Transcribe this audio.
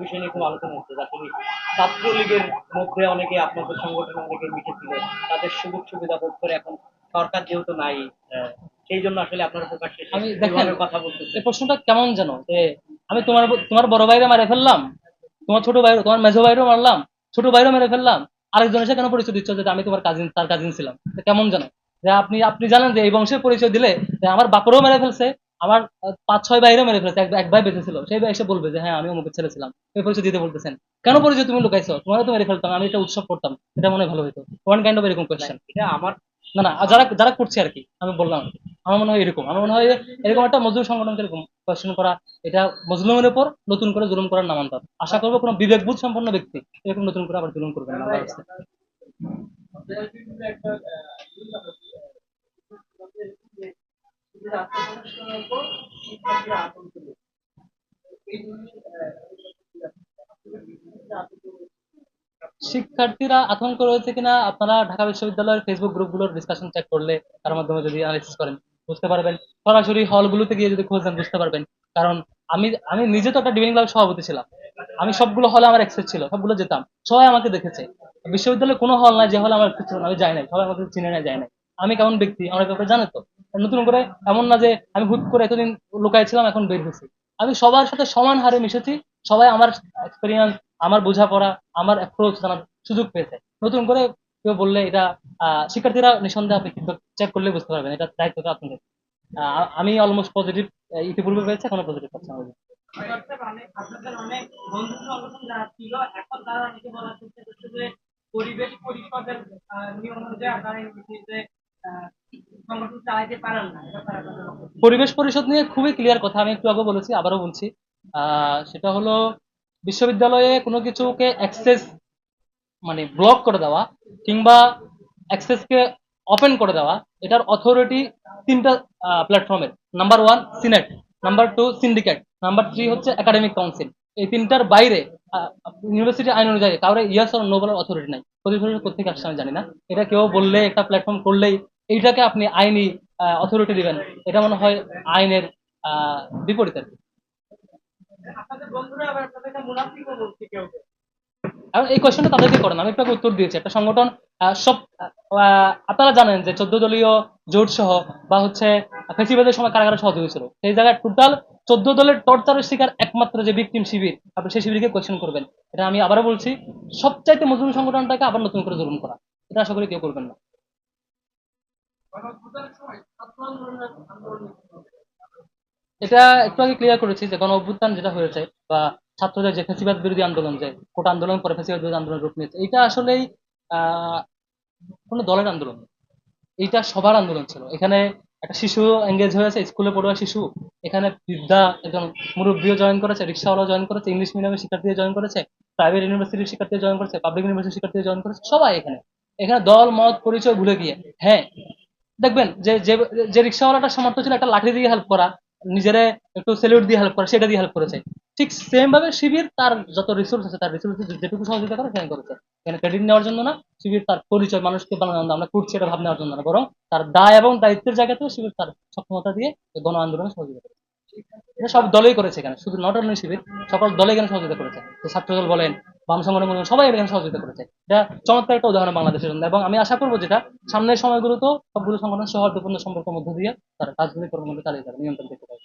বিষয় নিয়ে খুব আলোচনা হচ্ছে, আসলে ছাত্রলীগের মধ্যে অনেকে আপনাদের সংগঠনে অনেকে মিশেছিল, তাদের সুযোগ সুবিধা ভোগ করে এখন সরকার যেহেতু নাই, সেই জন্য আসলে আপনারা প্রকাশ্যে আমি দেখেন সেভাবে কথা বলতেছে। এই প্রশ্নটা কেমন যেন যে আমি তোমার তোমার বড় ভাইরে মারে ফেললাম, তোমার ছোট ভাই তোমার মেজো ভাইরও মারলাম, ছোট ভাইরও মেরে ফেললাম, আরেকজন এসে কেন পরিচয় দিচ্ছ যে আমি তোমার কাজিন, তার কাজিন ছিলাম? এটা কেমন জানো যে আপনি আপনি জানেন যে এই বংশের পরিচয় দিলে যে আমার বাপরেও মেরে ফেলছে, আমার পাঁচ ছয় ভাইরও মেরে ফেলছে, এক ভাই বেঁচে ছিল, সেই ভাই এসে বলবে যে হ্যাঁ আমি অমুকের ছেলে ছিলাম, এই পরিচয় দিতে বলতেছেন কেন? পরিচয় তুমি লুকাইছো, তোমারও তো মেরে ফেলতাম, আমি এটা উৎসব করতাম, এটা মনে হয় ভালো হইতো। ওয়ান কাইন্ড অফ এরকম না, কোয়েশ্চেন। এটা আমার না না, যারা যারা করছে আর কি, আমি বললাম আর কি। আমার মনে হয় এরকম, আমার মনে হয় যে এরকম একটা মজলুম সংগঠনকে এরকম কোয়েশ্চেন করা, এটা মজলুমের উপর নতুন করে জুলুম করার নামান্তর। আশা করবো কোনো বিবেকবোধ সম্পন্ন ব্যক্তি এরকম নতুন করে আবার জুলুম করবেন না, আল্লাহ রাস্তায়। শিক্ষার্থীরা আতঙ্ক রয়েছে কিনা আপনারা ঢাকা বিশ্ববিদ্যালয়ের ফেসবুক গ্রুপগুলোর ডিসকাশন চেক করলে, তার মাধ্যমে যদি অ্যানালাইসিস করেন বুঝতে পারবেন। সরাসরি হলগুলোতে গিয়ে যদি খোঁজেন বুঝতে পারবেন। কারণ আমি আমি নিজে তো একটা ডিবেটিং ক্লাবের সভাপতি ছিলাম, আমি সবগুলো হলে আমার অ্যাক্সেস ছিল, সবগুলো যেতাম, সবাই আমাকে দেখেছে। বিশ্ববিদ্যালয়ে কোনো হল নাই যে হলে আমার access ছিল না, আমি যাই নাই, সবাই আমাকে চিনে নাই, যায় নাই। আমি কেমন ব্যক্তি আমার ব্যাপারে জানে তো। নতুন করে এমন না যে আমি হুট করে এতদিন লুকায় ছিলাম এখন বের হয়েছি, আমি সবার সাথে সমান হারে মিশেছি। সবাই আমার এক্সপিরিয়েন্স, আমার বোঝাপড়া, আমার অ্যাপ্রোচ জানার সুযোগ পেয়েছে। নতুন করে কেউ বললে এটা শিক্ষার্থীরা নিঃসন্দেহে আপনি চেক করলে বুঝতে পারবেন, এটা দায়িত্বটা আপনাদের। আমি অলমোস্ট পজিটিভ ইতিপূর্বে পেয়েছি, এখনো পজিটিভ পাচ্ছি আমাদের। আপনাদের অনেক বন্ধু সংগঠন যারা ছিল, এখন তারা অনেকে বলার চেষ্টা করছে যে পরিবেশ পরিষদের নিয়ম অনুযায়ী আপনারা এই বিষয়ে সংগঠন চালাইতে পারেন না, এটা তারা তাদের বক্তব্য। পরিবেশ পরিষদ নিয়ে খুবই ক্লিয়ার কথা, আমি একটু আগে বলেছি, আবারও বলছি। সেটা হলো বিশ্ববিদ্যালয়ে কোনো কিছুকে অ্যাক্সেস মানে ব্লক করে দেওয়া কিংবা অ্যাক্সেসকে ওপেন করে দেওয়া, এটার অথরিটি তিনটা প্ল্যাটফর্মের। Number one senate, number two syndicate, number three হচ্ছে একাডেমিক কাউন্সিল। এই তিনটার বাইরে ইউনিভার্সিটি আইন অনুযায়ী কাউরে ইয়াস আর নো বলার অথরিটি নাই। প্রতিফলন কোথেকে আসছে আমি জানি না, এটা কেউ বললে একটা প্ল্যাটফর্ম করলেই এইটাকে আপনি আইনি অথরিটি দিবেন, এটা মনে হয় আইনের বিপরীত আর কি। আপনাদের বন্ধুরা আবার আপনাদেরকে মুনাফিকও বলছে কেউ কেউ। এখন এই কোয়েশ্চেনটা তাদেরকে করেন, আমি আপনাকে উত্তর দিয়েছি। একটা সংগঠন সব আপনারা জানেন যে 14 দলীয় জোট সহ বা হচ্ছে ফেসিবাদের সময় কারাগারে সহযোগী ছিল, সেই জায়গায় টোটাল 14 দলের টর্চারের শিকার একমাত্র যে ভিকটিম শিবির, আপনি সেই শিবিরকে কোয়েশ্চেন করবেন। এটা আমি আবারও বলছি, সবচাইতে মজলুম সংগঠনটাকে আবার নতুন করে জুলুম করা, এটা আশা করি কেউ করবেন না। এটা একটু আগে ক্লিয়ার করেছি যে গণ অভ্যুত্থান যেটা হয়েছে বা ছাত্রদের যে ফেসিবাদ বিরোধী আন্দোলন, যে কোটা আন্দোলন পরে ফেসিবাদ বিরোধী আন্দোলন রূপ নিয়েছে, এটা আসলেই আহ কোনো দলের আন্দোলন না। এইটা সবার আন্দোলন ছিল। এখানে একটা শিশু এঙ্গেজ হয়েছে, স্কুলে পড়ুয়া শিশু, এখানে বৃদ্ধা একজন মুরব্বীও জয়েন করেছে, রিক্সাওয়ালা জয়েন করেছে, ইংলিশ মিডিয়ামের শিক্ষার্থী জয়েন করেছে, প্রাইভেট ইউনিভার্সিটির শিক্ষার্থী জয়েন করেছে, পাবলিক ইউনিভার্সিটির শিক্ষার্থী জয়েন করেছে, সবাই এখানে। এখানে দল মত পরিচয় ভুলে গিয়ে, হ্যাঁ, দেখবেন যে যে যে রিক্সাওয়ালাটার সামর্থ্য ছিল একটা লাঠি দিয়ে হেল্প করা, নিজেরে একটু স্যালুট দিয়ে হেল্প করা, সেটা দিয়ে হেল্প করেছে। ঠিক সেম ভাবে শিবির তার যত রিসোর্স আছে, তার রিসোর্স যেটুকু সহযোগিতা করে সেখানে করেছে। এখানে ক্রেডিট নেওয়ার জন্য না, শিবির তার পরিচয় মানুষকে বানানোর জন্য, আমরা করছি এটা ভাব নেওয়ার জন্য না, বরং তার দায় এবং দায়িত্বের জায়গাতেও শিবির তার সক্ষমতা দিয়ে গণ আন্দোলনে সহযোগিতা করেছে। এটা সব দলই করেছে এখানে, শুধু নট অনলি শিবির, সকল দলে এখানে সহযোগিতা করেছে। তো ছাত্রদল বলেন, বাম সংগঠন বলেন, সবাই এখানে সহযোগিতা করেছে। এটা চমৎকার একটা উদাহরণ বাংলাদেশের জন্য, এবং আমি আশা করবো যেটা সামনের সময়গুলোতেও সবগুলো সংগঠন সৌহার্দ্যপূর্ণ সম্পর্কের মধ্য দিয়ে তারা কাজগুলি কর্মকাণ্ড চালিয়ে যাবে, নিয়ন্ত্রণ করতে পারবে।